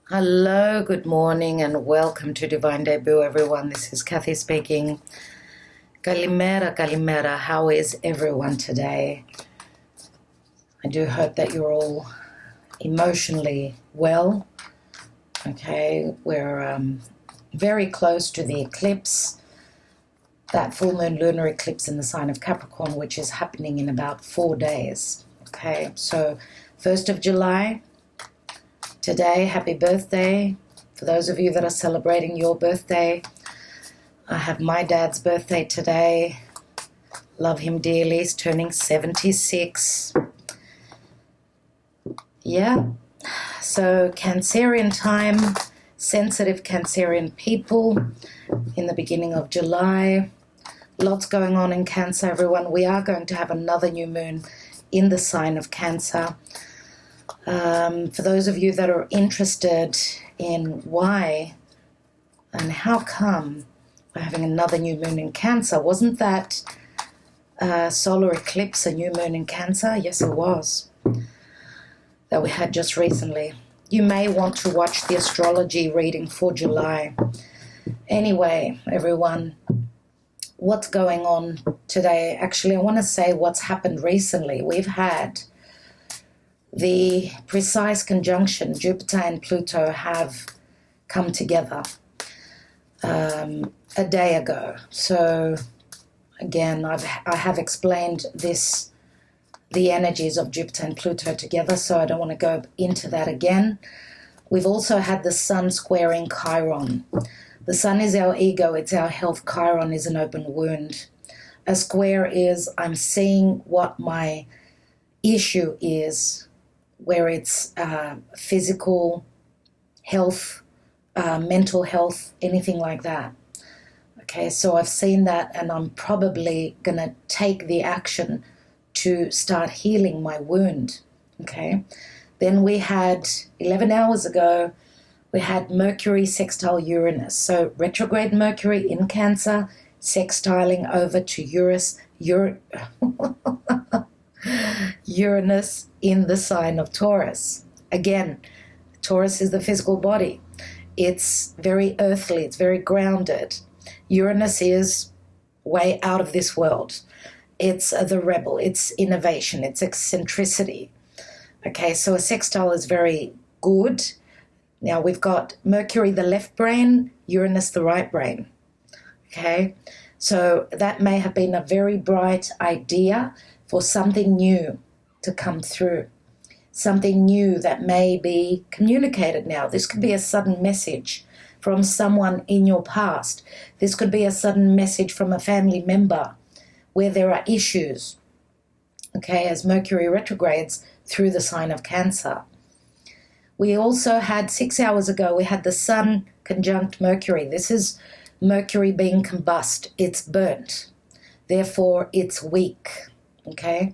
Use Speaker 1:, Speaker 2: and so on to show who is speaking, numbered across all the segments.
Speaker 1: Hello, good morning, and welcome to Divine Debut, everyone. This is Kathy speaking. Kalimera, Kalimera. How is everyone today? I do hope that you're all emotionally well. Okay, we're very close to the eclipse, that full moon lunar eclipse in the sign of Capricorn, which is happening in about 4 days. Okay, so 1st of July. Today, happy birthday. For those of you that are celebrating your birthday, I have my dad's birthday today. Love him dearly. He's turning 76. Yeah. So Cancerian time, sensitive Cancerian people in the beginning of July. Lots going on in Cancer, everyone. We are going to have another new moon in the sign of Cancer. For those of you that are interested in why and how come we're having another new moon in Cancer, wasn't that solar eclipse a new moon in Cancer? Yes, it was, that we had just recently. You may want to watch the astrology reading for July. Anyway, everyone, what's going on today? Actually, I want to say what's happened recently. We've had the precise conjunction. Jupiter and Pluto have come together a day ago. So again, I have explained the energies of Jupiter and Pluto together, so I don't want to go into that again. We've also had the Sun squaring Chiron. The Sun is our ego, it's our health. Chiron is an open wound. A square is I'm seeing what my issue is, where it's physical health, mental health, anything like that. Okay, so I've seen that, and I'm probably going to take the action to start healing my wound. Okay, then we had 11 hours ago, we had Mercury sextile Uranus. So retrograde Mercury in Cancer, sextiling over to Uranus in the sign of Taurus. Again, Taurus is the physical body. It's very earthly, it's very grounded. Uranus is way out of this world. It's the rebel, it's innovation, it's eccentricity. Okay, so a sextile is very good. Now we've got Mercury, the left brain, Uranus, the right brain. Okay, so that may have been a very bright idea for something new to come through, something new that may be communicated now. This could be a sudden message from someone in your past. This could be a sudden message from a family member where there are issues, okay, as Mercury retrogrades through the sign of Cancer. We also had 6 hours ago, we had the Sun conjunct Mercury. This is Mercury being combust. It's burnt. Therefore, it's weak. Okay,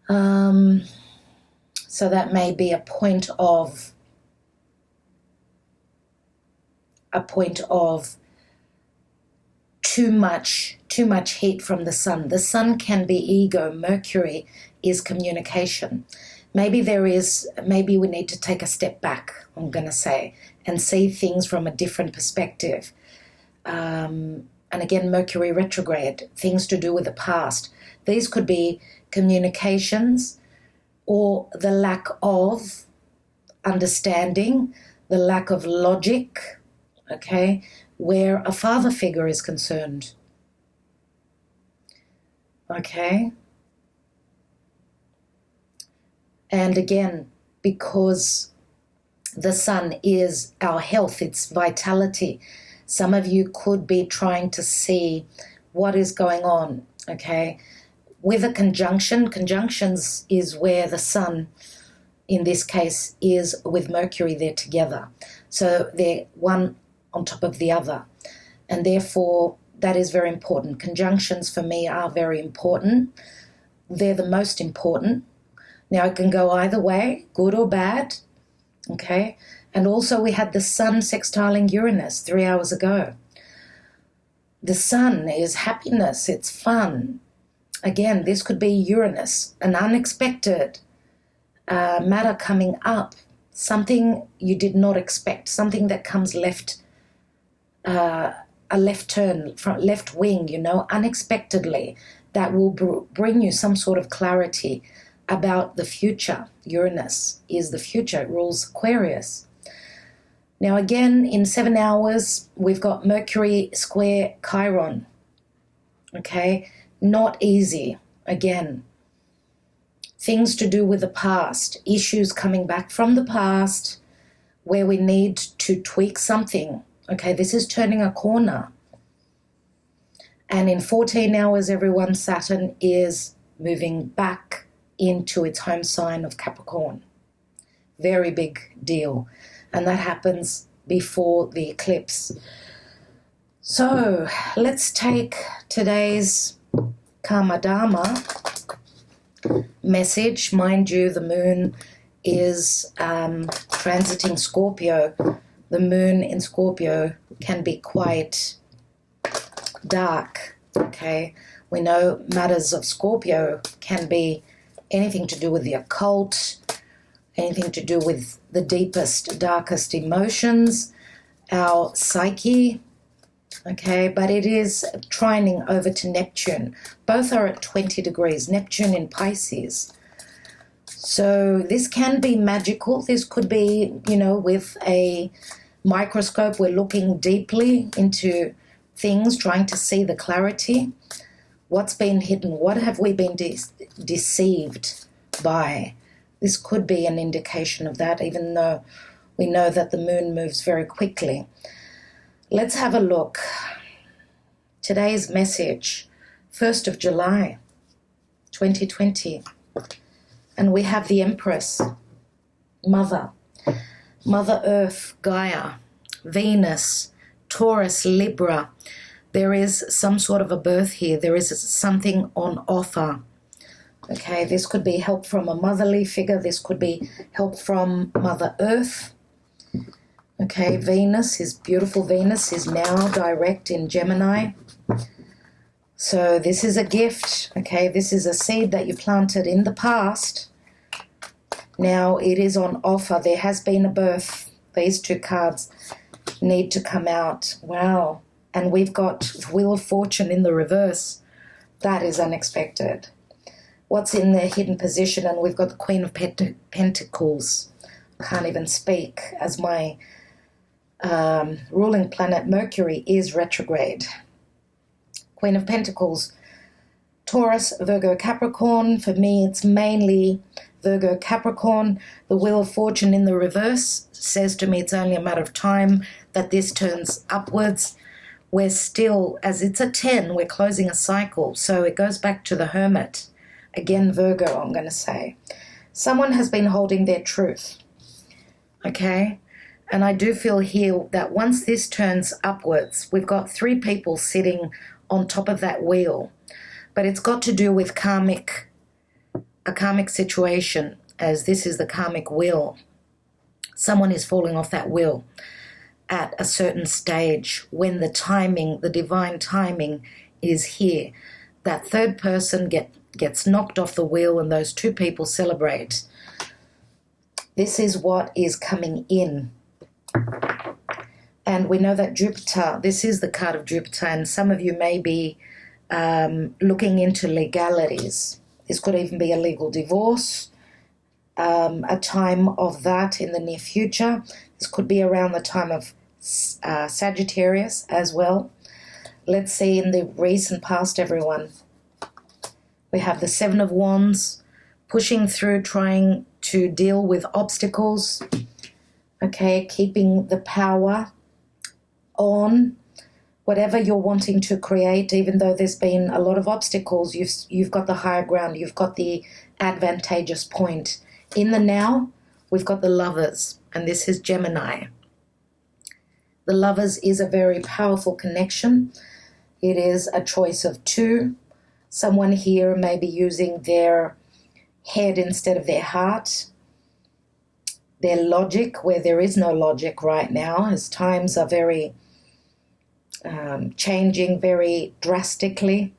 Speaker 1: so that may be a point of too much heat from the Sun. The Sun can be ego. Mercury is communication. Maybe we need to take a step back, I'm going to say, and see things from a different perspective. And again, Mercury retrograde, things to do with the past. These could be communications or the lack of understanding, the lack of logic, okay, where a father figure is concerned. Okay? And again, because the Sun is our health, it's vitality, some of you could be trying to see what is going on, okay? With a conjunction, conjunctions is where the Sun, in this case, is with Mercury, they're together. So they're one on top of the other. And therefore, that is very important. Conjunctions for me are very important. They're the most important. Now, it can go either way, good or bad, okay? And also we had the Sun sextiling Uranus 3 hours ago. The Sun is happiness, it's fun. Again, this could be Uranus, an unexpected matter coming up, something you did not expect, something that comes a left turn, from left wing, unexpectedly, that will bring you some sort of clarity about the future. Uranus is the future. It rules Aquarius. Now again, in 7 hours, we've got Mercury square Chiron. Okay? Not easy. Again, things to do with the past, issues coming back from the past where we need to tweak something. Okay, this is turning a corner. And in 14 hours, everyone, Saturn is moving back into its home sign of Capricorn. Very big deal. And that happens before the eclipse. So let's take today's Karma Dharma message. Mind you, the moon is transiting Scorpio. The moon in Scorpio can be quite dark, okay? We know matters of Scorpio can be anything to do with the occult, anything to do with the deepest, darkest emotions, our psyche, okay? But it is trining over to Neptune. Both are at 20 degrees, Neptune in Pisces. So this can be magical. This could be, with a microscope, we're looking deeply into things, trying to see the clarity. What's been hidden? What have we been deceived by? This could be an indication of that, even though we know that the moon moves very quickly. Let's have a look. Today's message, 1st of July, 2020. And we have the Empress, Mother Earth, Gaia, Venus, Taurus, Libra. There is some sort of a birth here. There is something on offer. Okay, this could be help from a motherly figure. This could be help from Mother Earth. Okay, beautiful Venus is now direct in Gemini. So this is a gift. Okay, this is a seed that you planted in the past. Now it is on offer. There has been a birth. These two cards need to come out. Wow. And we've got Wheel of Fortune in the reverse. That is unexpected. What's in the hidden position? And we've got the Queen of Pentacles. I can't even speak, as my ruling planet Mercury is retrograde. Queen of Pentacles, Taurus, Virgo, Capricorn. For me, it's mainly Virgo, Capricorn. The Wheel of Fortune in the reverse says to me it's only a matter of time that this turns upwards. We're still, as it's a 10, we're closing a cycle. So it goes back to the Hermit. Again, Virgo, I'm going to say. Someone has been holding their truth. Okay? And I do feel here that once this turns upwards, we've got 3 people sitting on top of that wheel. But it's got to do with a karmic situation, as this is the karmic wheel. Someone is falling off that wheel at a certain stage when the timing, the divine timing is here. That third person gets knocked off the wheel and those 2 people celebrate. This is what is coming in. And we know that Jupiter, this is the card of Jupiter, and some of you may be looking into legalities. This could even be a legal divorce, a time of that in the near future. This could be around the time of Sagittarius as well. Let's see in the recent past, everyone. We have the 7 of Wands, pushing through, trying to deal with obstacles. Okay, keeping the power on whatever you're wanting to create, even though there's been a lot of obstacles, you've got the higher ground, you've got the advantageous point. In the now, we've got the Lovers, and this is Gemini. The Lovers is a very powerful connection. It is a choice of 2. Someone here may be using their head instead of their heart, their logic where there is no logic right now, as times are very changing very drastically,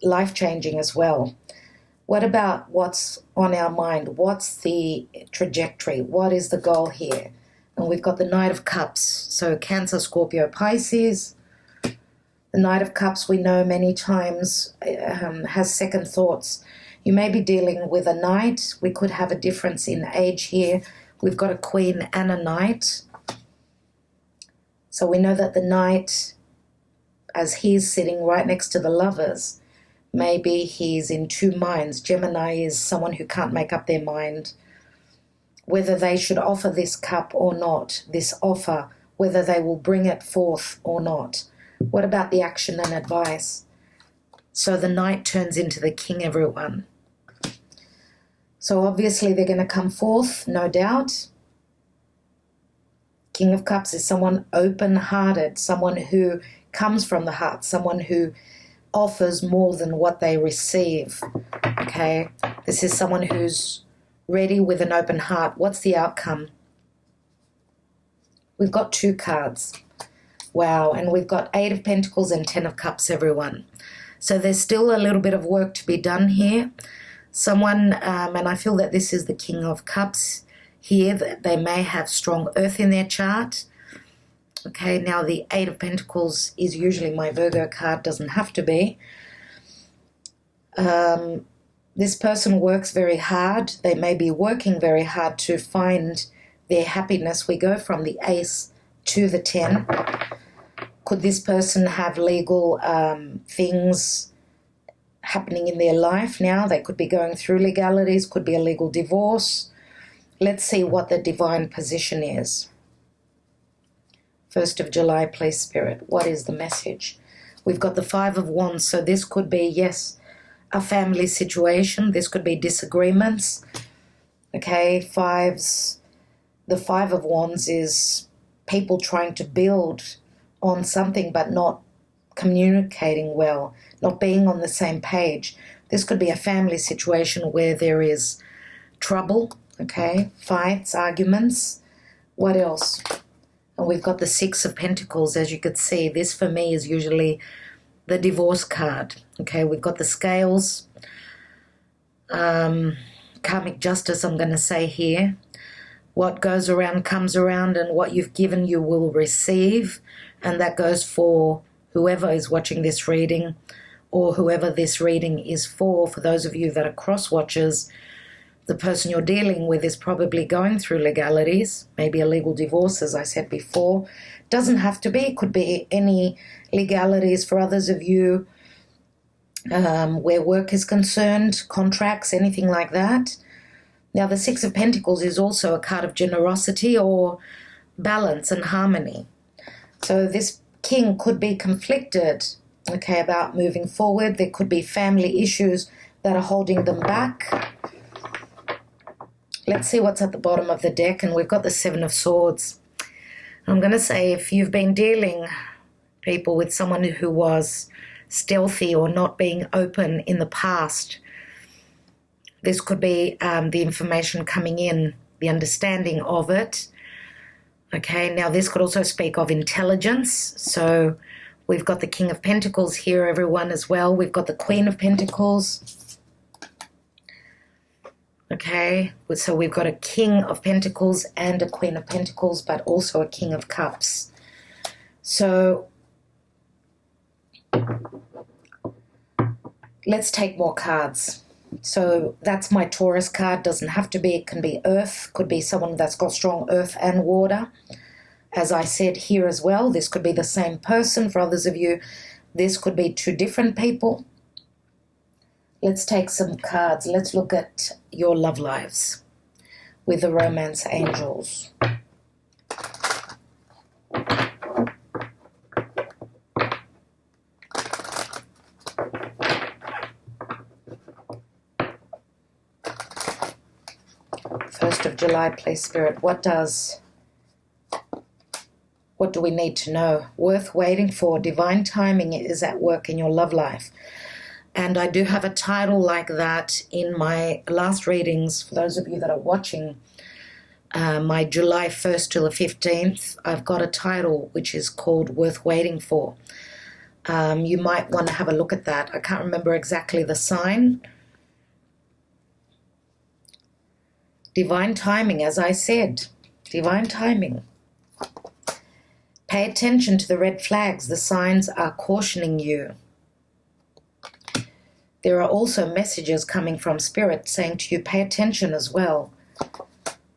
Speaker 1: life-changing as well. What about what's on our mind? What's the trajectory? What is the goal here? And we've got the Knight of Cups. So Cancer, Scorpio, Pisces. The Knight of Cups, we know many times, has second thoughts. You may be dealing with a knight. We could have a difference in age here. We've got a queen and a knight. So we know that the knight, as he's sitting right next to the lovers, maybe he's in two minds. Gemini is someone who can't make up their mind whether they should offer this cup or not, this offer, whether they will bring it forth or not. What about the action and advice? So the knight turns into the king, everyone. So obviously they're going to come forth, no doubt. King of Cups is someone open-hearted, someone who comes from the heart, someone who offers more than what they receive, okay? This is someone who's ready with an open heart. What's the outcome? We've got 2 cards. Wow, and we've got 8 of Pentacles and 10 of Cups, everyone. So there's still a little bit of work to be done here. Someone, and I feel that this is the King of Cups here, that they may have strong earth in their chart. Okay, now the 8 of Pentacles is usually my Virgo card, doesn't have to be. This person works very hard. They may be working very hard to find their happiness. We go from the Ace to the 10. Could this person have legal things happening in their life now? They could be going through legalities, could be a legal divorce. Let's see what the divine position is. 1st of July, please, Spirit. What is the message? We've got the 5 of Wands, so this could be, yes, a family situation. This could be disagreements. Okay, the 5 of Wands is people trying to build on something but not communicating well, not being on the same page. This could be a family situation where there is trouble, okay, fights, arguments. What else? And we've got the 6 of Pentacles, as you could see. This for me is usually the divorce card. Okay, we've got the Scales, karmic justice, I'm going to say here. What goes around comes around, and what you've given you will receive. And that goes for whoever is watching this reading or whoever this reading is for. For those of you that are cross-watchers, the person you're dealing with is probably going through legalities, maybe a legal divorce, as I said before. Doesn't have to be. It could be any legalities for others of you where work is concerned, contracts, anything like that. Now, the 6 of Pentacles is also a card of generosity or balance and harmony. So this king could be conflicted, okay, about moving forward. There could be family issues that are holding them back. Let's see what's at the bottom of the deck, and we've got the 7 of Swords. I'm going to say if you've been dealing, people, with someone who was stealthy or not being open in the past, this could be the information coming in, the understanding of it. Okay, now this could also speak of intelligence. So we've got the King of Pentacles here, everyone, as well. We've got the Queen of Pentacles. Okay, so we've got a King of Pentacles and a Queen of Pentacles, but also a King of Cups. So let's take more cards. So that's my Taurus card. Doesn't have to be. It can be earth. Could be someone that's got strong earth and water. As I said here as well, this could be the same person. For others of you, this could be 2 different people. Let's take some cards. Let's look at your love lives with the romance angels. Of July, please, Spirit. What do we need to know? Worth waiting for. Divine timing is at work in your love life. And I do have a title like that in my last readings. For those of you that are watching my July 1st to the 15th, I've got a title which is called Worth Waiting For. You might want to have a look at that. I can't remember exactly the sign, Divine timing, as I said. Divine timing. Pay attention to the red flags. The signs are cautioning you. There are also messages coming from Spirit saying to you, pay attention as well.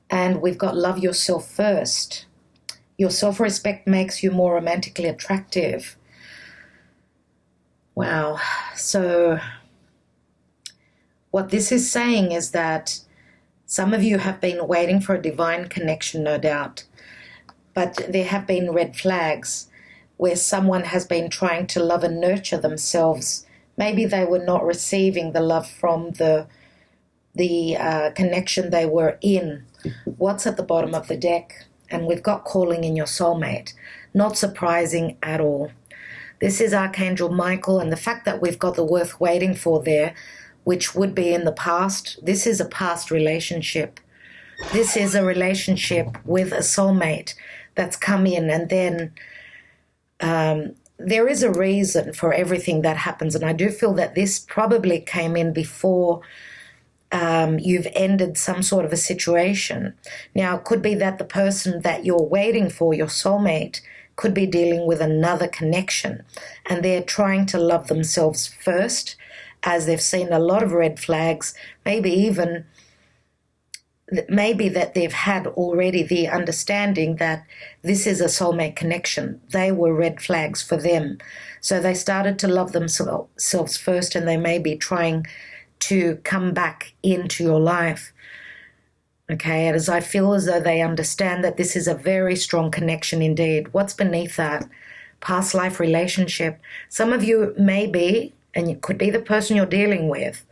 Speaker 1: And we've got love yourself first. Your self-respect makes you more romantically attractive. Wow. So what this is saying is that some of you have been waiting for a divine connection, no doubt. But there have been red flags where someone has been trying to love and nurture themselves. Maybe they were not receiving the love from the connection they were in. What's at the bottom of the deck? And we've got calling in your soulmate. Not surprising at all. This is Archangel Michael, and the fact that we've got the worth waiting for there, which would be in the past, this is a past relationship. This is a relationship with a soulmate that's come in, and then there is a reason for everything that happens, and I do feel that this probably came in before you've ended some sort of a situation. Now, it could be that the person that you're waiting for, your soulmate, could be dealing with another connection, and they're trying to love themselves first, as they've seen a lot of red flags, maybe that they've had already the understanding that this is a soulmate connection. They were red flags for them. So they started to love themselves first, and they may be trying to come back into your life. Okay, and as I feel as though they understand that this is a very strong connection indeed. What's beneath that? Past life relationship. Some of you may be, and it could be the person you're dealing with,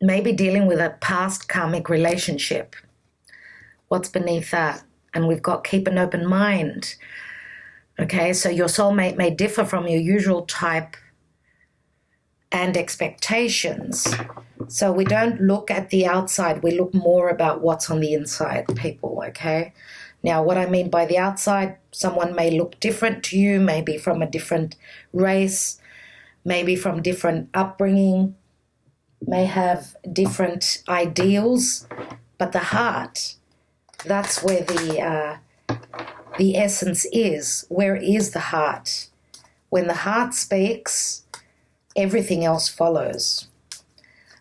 Speaker 1: maybe dealing with a past karmic relationship. What's beneath that? And we've got keep an open mind. Okay, so your soulmate may differ from your usual type and expectations. So we don't look at the outside, we look more about what's on the inside, people, okay? Now, what I mean by the outside, someone may look different to you, maybe from a different race, maybe from different upbringing, may have different ideals, but the heart, that's where the essence is. Where is the heart? When the heart speaks, everything else follows.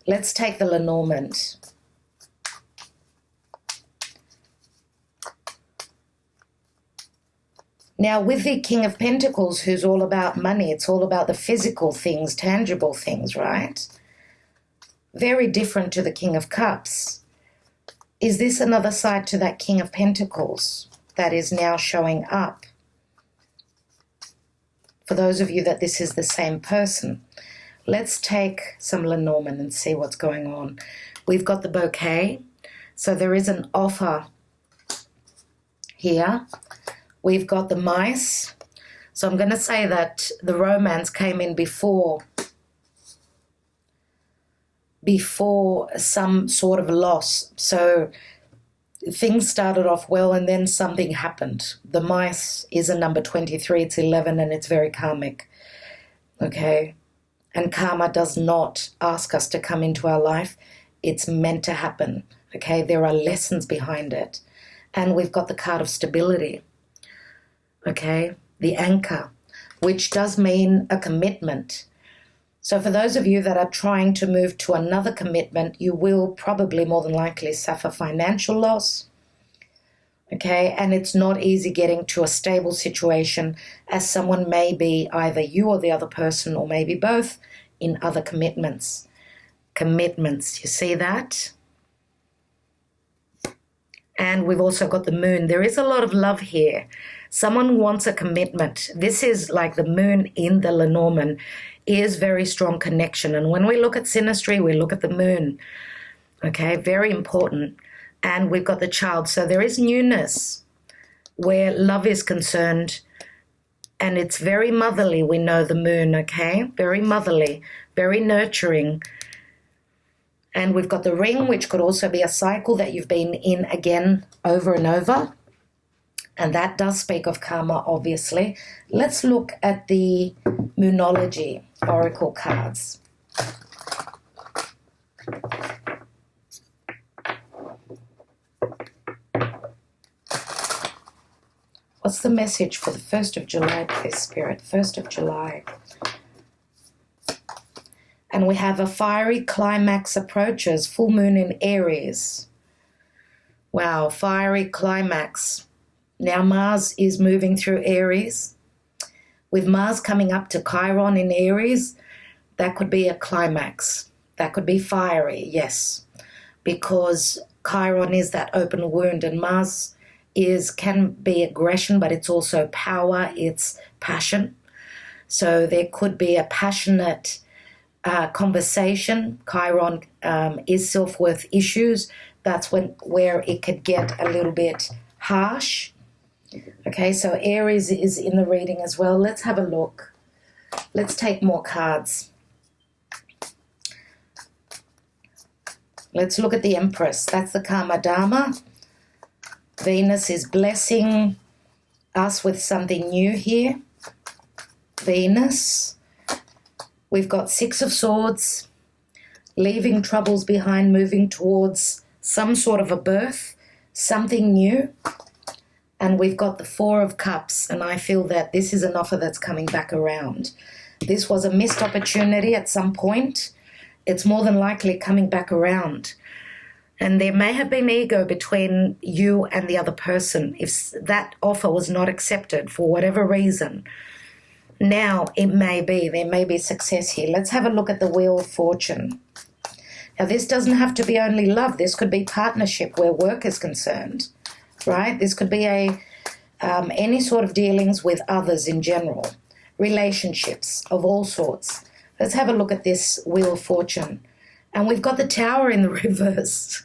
Speaker 1: Let's take the Lenormand. Now, with the King of Pentacles, who's all about money, it's all about the physical things, tangible things, right? Very different to the King of Cups. Is this another side to that King of Pentacles that is now showing up? For those of you that this is the same person, let's take some Lenormand and see what's going on. We've got the bouquet. So there is an offer here. We've got the mice. So I'm going to say that the romance came in before some sort of loss. So things started off well and then something happened. The mice is a number 23, it's 11, and it's very karmic. Okay? And karma does not ask us to come into our life. It's meant to happen. Okay? There are lessons behind it. And we've got the card of stability. Okay? The anchor, which does mean a commitment. So for those of you that are trying to move to another commitment, you will probably more than likely suffer financial loss. Okay, and it's not easy getting to a stable situation, as someone may be either you or the other person, or maybe both, in other commitments. Commitments, you see that? And we've also got the moon. There is a lot of love here. Someone wants a commitment. This is like the moon in the Lenormand is very strong connection. And when we look at synastry, we look at the moon. Okay, very important. And we've got the child. So there is newness where love is concerned. And it's very motherly, we know the moon, okay? Very motherly, very nurturing. And we've got the ring, which could also be a cycle that you've been in again over and over. And that does speak of karma, obviously. Let's look at the Moonology Oracle cards. What's the message for the 1st of July, please, Spirit? 1st of July. And we have a fiery climax approaches, full moon in Aries. Wow, fiery climax. Now Mars is moving through Aries. With Mars coming up to Chiron in Aries, that could be a climax. That could be fiery, yes. Because Chiron is that open wound, and Mars can be aggression, but it's also power, it's passion. So there could be a passionate conversation. Chiron is self-worth issues. That's where it could get a little bit harsh. Okay, so Aries is in the reading as well. Let's have a look. Let's take more cards. Let's look at the Empress. That's the Karma Dharma. Venus is blessing us with something new here. Venus. We've got Six of Swords, leaving troubles behind, moving towards some sort of a birth, something new. And we've got the Four of Cups, and I feel that this is an offer that's coming back around. This was a missed opportunity at some point. It's more than likely coming back around. And there may have been ego between you and the other person if that offer was not accepted for whatever reason. Now there may be success here. Let's have a look at the Wheel of Fortune. Now this doesn't have to be only love. This could be partnership where work is concerned, right? This could be any sort of dealings with others in general, relationships of all sorts. Let's have a look at this Wheel of Fortune. And we've got the Tower in the reverse.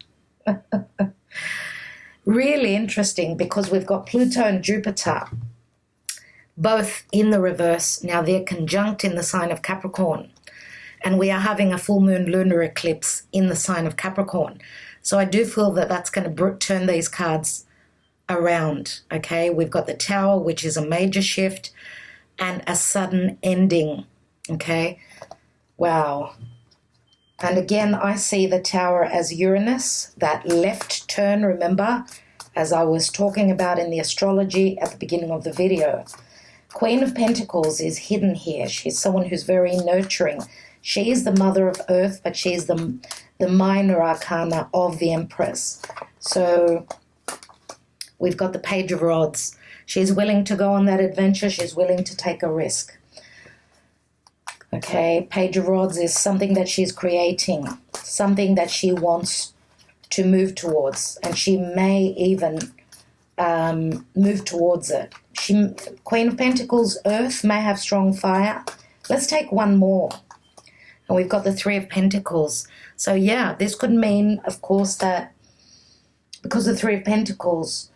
Speaker 1: Really interesting because we've got Pluto and Jupiter both in the reverse. Now they're conjunct in the sign of Capricorn. And we are having a full moon lunar eclipse in the sign of Capricorn. So I do feel that that's going to turn these cards around, okay? We've got the Tower, which is a major shift, and a sudden ending, okay? Wow. And again, I see the Tower as Uranus, that left turn, remember, as I was talking about in the astrology at the beginning of the video. Queen of Pentacles is hidden here. She's someone who's very nurturing. She is the mother of earth, but she's the minor arcana of the Empress. So we've got the Page of Rods. She's willing to go on that adventure. She's willing to take a risk. Okay, Page of Rods is something that she's creating, something that she wants to move towards, and she may even move towards it. Queen of Pentacles, Earth, may have strong fire. Let's take one more. And we've got the Three of Pentacles. So yeah, this could mean, of course, that because the Three of Pentacles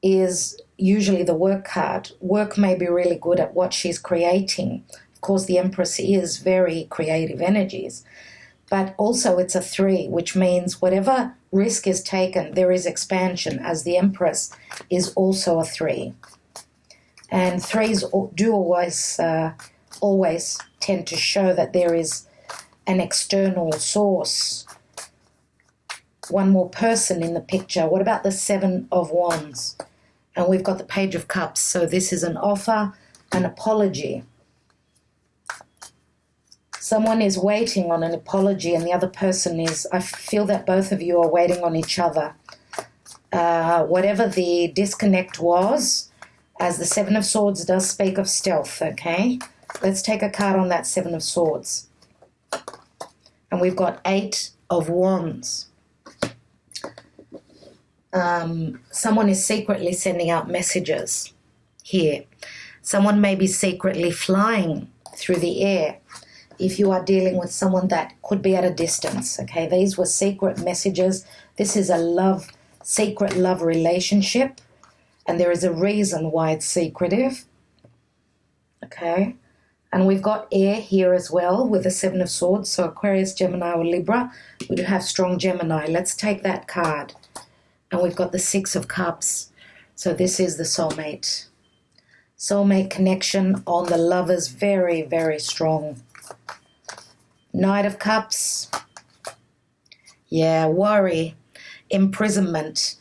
Speaker 1: is usually the work card, work may be really good at what she's creating. Of course, the Empress is very creative energies, but also it's a 3, which means whatever risk is taken, there is expansion, as the Empress is also a 3. And 3s do always tend to show that there is an external source. One more person in the picture. What about the 7 of Wands? And we've got the Page of Cups. So this is an offer, an apology. Someone is waiting on an apology and the other person is, I feel that both of you are waiting on each other. Whatever the disconnect was, as the 7 of Swords does speak of stealth, okay? Let's take a card on that 7 of Swords. And we've got 8 of Wands. Someone is secretly sending out messages here. Someone may be secretly flying through the air. If you are dealing with someone that could be at a distance, okay? These were secret messages. This is a secret love relationship, and there is a reason why it's secretive, okay? And we've got air here as well with the 7 of Swords, so Aquarius, Gemini, or Libra. We do have strong Gemini. Let's take that card. And we've got the 6 of Cups. So this is the soulmate. Soulmate connection on the lovers, very, very strong. Knight of Cups. Yeah, worry, imprisonment,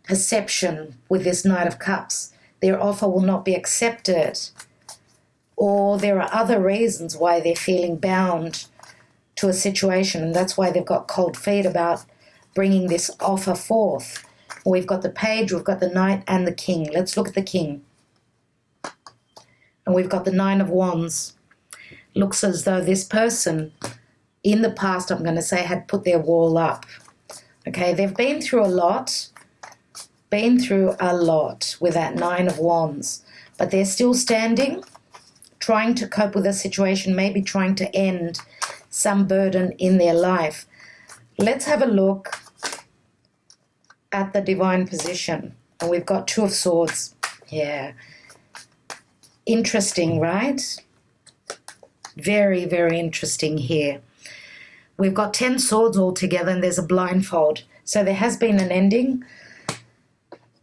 Speaker 1: perception with this Knight of Cups. their offer will not be accepted, or there are other reasons why they're feeling bound to a situation, and that's why they've got cold feet about bringing this offer forth. We've got the Page, we've got the Knight, and the King. Let's look at the King. And we've got the Nine of Wands. Looks as though this person, in the past, I'm going to say, had put their wall up. Okay, they've been through a lot with that Nine of Wands, but they're still standing, trying to cope with a situation, maybe trying to end some burden in their life. Let's have a look at the divine position. And we've got Two of Swords. Yeah. Interesting, right? Very, very interesting here. We've got 10 swords all together, and there's a blindfold. So there has been an ending.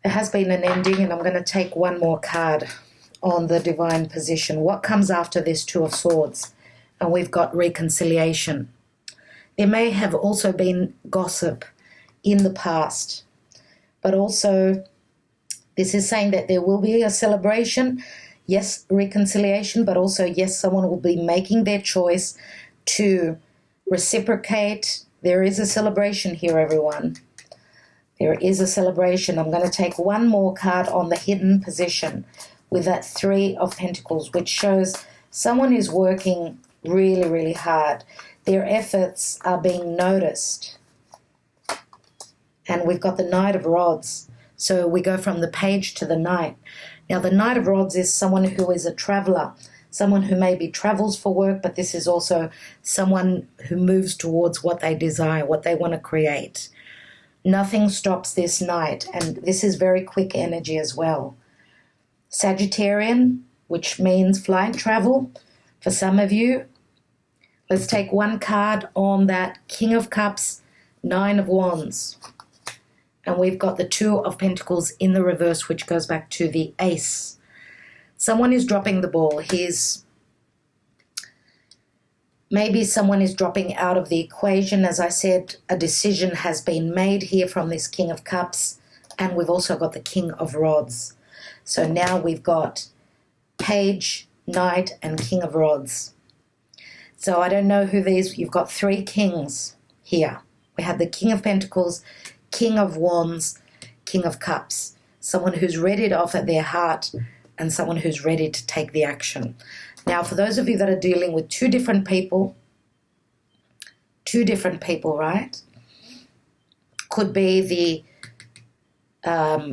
Speaker 1: There has been an ending, and I'm going to take one more card on the divine position. What comes after this Two of Swords? And we've got reconciliation. There may have also been gossip in the past, but also this is saying that there will be a celebration. Yes, reconciliation, but also, yes, someone will be making their choice to reciprocate. There is a celebration here, everyone. There is a celebration. I'm going to take one more card on the hidden position with that Three of Pentacles, which shows someone is working really, really hard. Their efforts are being noticed. And we've got the Knight of Rods. So we go from the Page to the Knight. Now, the Knight of Rods is someone who is a traveler, someone who maybe travels for work, but this is also someone who moves towards what they desire, what they want to create. Nothing stops this Knight, and this is very quick energy as well. Sagittarian, which means flight travel for some of you. Let's take one card on that King of Cups, Nine of Wands. And we've got the Two of Pentacles in the reverse, which goes back to the Ace. Someone is dropping the ball. Maybe someone is dropping out of the equation. As I said, a decision has been made here from this King of Cups. And we've also got the King of Rods. So now we've got Page, Knight, and King of Rods. So I don't know who these... You've got three kings here. We have the King of Pentacles, King of Wands, King of Cups. Someone who's ready to offer their heart and someone who's ready to take the action. Now, for those of you that are dealing with two different people, right? Could be the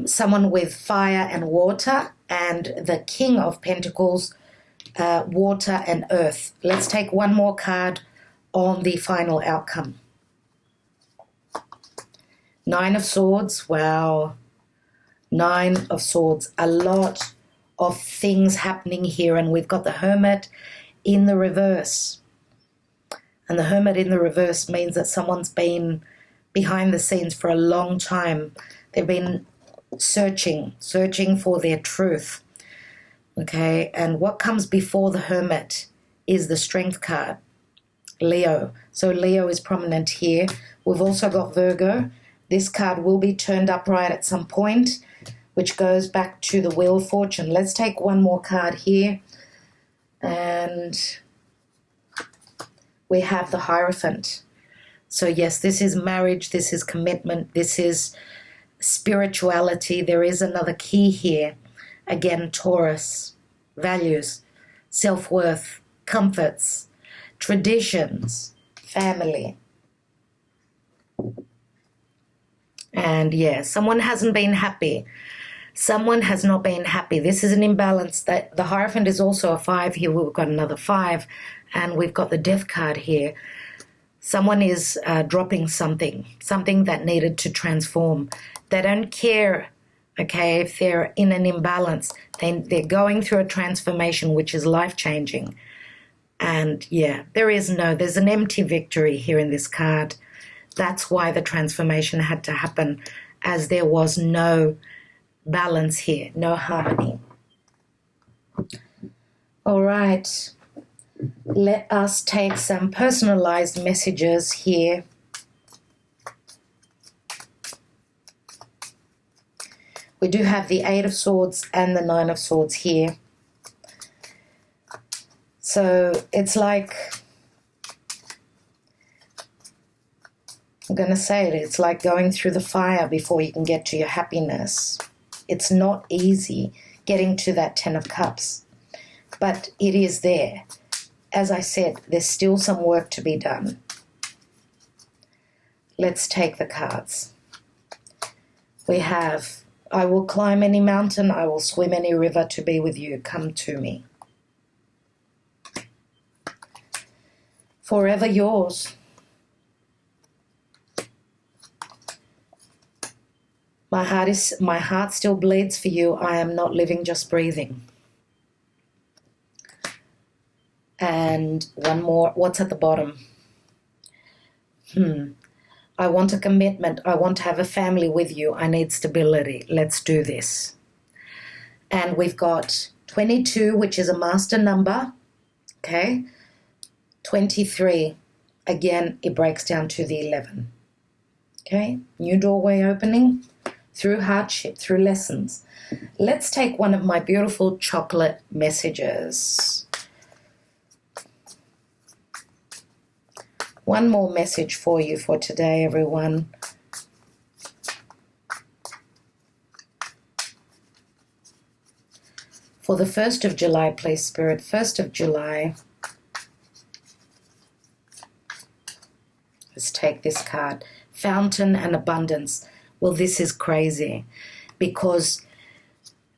Speaker 1: someone with fire and water, and the King of Pentacles, water and earth. Let's take one more card on the final outcome. Nine of Swords. Wow. Nine of Swords. A lot of things happening here, and we've got the Hermit in the reverse. And the Hermit in the reverse means that someone's been behind the scenes for a long time. They've been searching for their truth. Okay, and what comes before the Hermit is the Strength card, Leo. So Leo is prominent here. We've also got Virgo. This card will be turned upright at some point, which goes back to the Wheel of Fortune. Let's take one more card here. And we have the Hierophant. So yes, this is marriage, this is commitment, this is spirituality. There is another key here. Again, Taurus, values, self-worth, comforts, traditions, family. And yeah, someone hasn't been happy. Someone has not been happy. This is an imbalance. That the Hierophant is also a 5. Here we've got another 5. And we've got the Death card here. Someone is dropping something that needed to transform. They don't care, okay, if they're in an imbalance. They're going through a transformation which is life-changing. And yeah, there's an empty victory here in this card. That's why the transformation had to happen, as there was no balance here, no harmony. All right, let us take some personalized messages here. We do have the Eight of Swords and the Nine of Swords here. So it's like, I'm going to say it, it's like going through the fire before you can get to your happiness. It's not easy getting to that Ten of Cups, but it is there. As I said, there's still some work to be done. Let's take the cards. We have, I will climb any mountain, I will swim any river to be with you. Come to me. Forever yours. My heart still bleeds for you. I am not living, just breathing. And one more. What's at the bottom? I want a commitment. I want to have a family with you. I need stability. Let's do this. And we've got 22, which is a master number. Okay. 23. Again, it breaks down to the 11. Okay. New doorway opening through hardship, through lessons. Let's take one of my beautiful chocolate messages. One more message for you for today, everyone. For the 1st of July, please, Spirit. 1st of July. Let's take this card. Fountain and abundance. Well, this is crazy because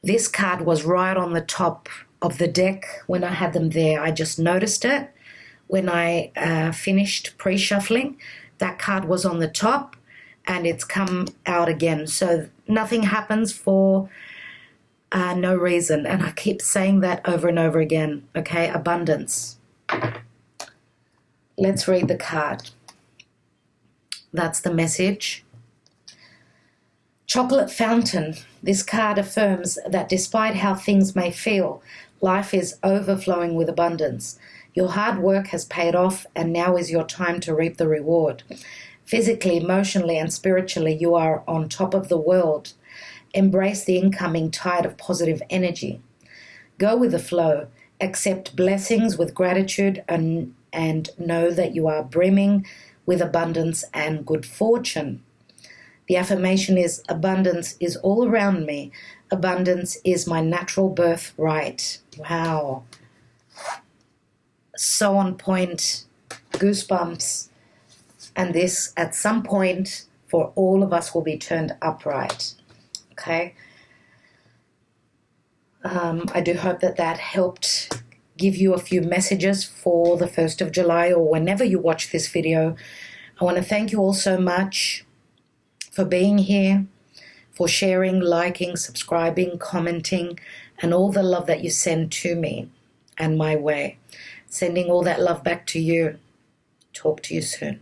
Speaker 1: this card was right on the top of the deck when I had them there. I just noticed it. When I finished pre-shuffling, that card was on the top and it's come out again. So nothing happens for no reason. And I keep saying that over and over again. Okay, abundance. Let's read the card. That's the message. Chocolate fountain. This card affirms that despite how things may feel, life is overflowing with abundance. Your hard work has paid off, and now is your time to reap the reward. Physically, emotionally, and spiritually, you are on top of the world. Embrace the incoming tide of positive energy. Go with the flow. Accept blessings with gratitude and know that you are brimming with abundance and good fortune. The affirmation is, abundance is all around me. Abundance is my natural birthright. Wow. So on point, goosebumps, and this at some point for all of us will be turned upright. Okay, I do hope that helped give you a few messages for the 1st of July or whenever you watch this video. I want to thank you all so much for being here, for sharing, liking, subscribing, commenting, and all the love that you send to me and my way. Sending all that love back to you. Talk to you soon.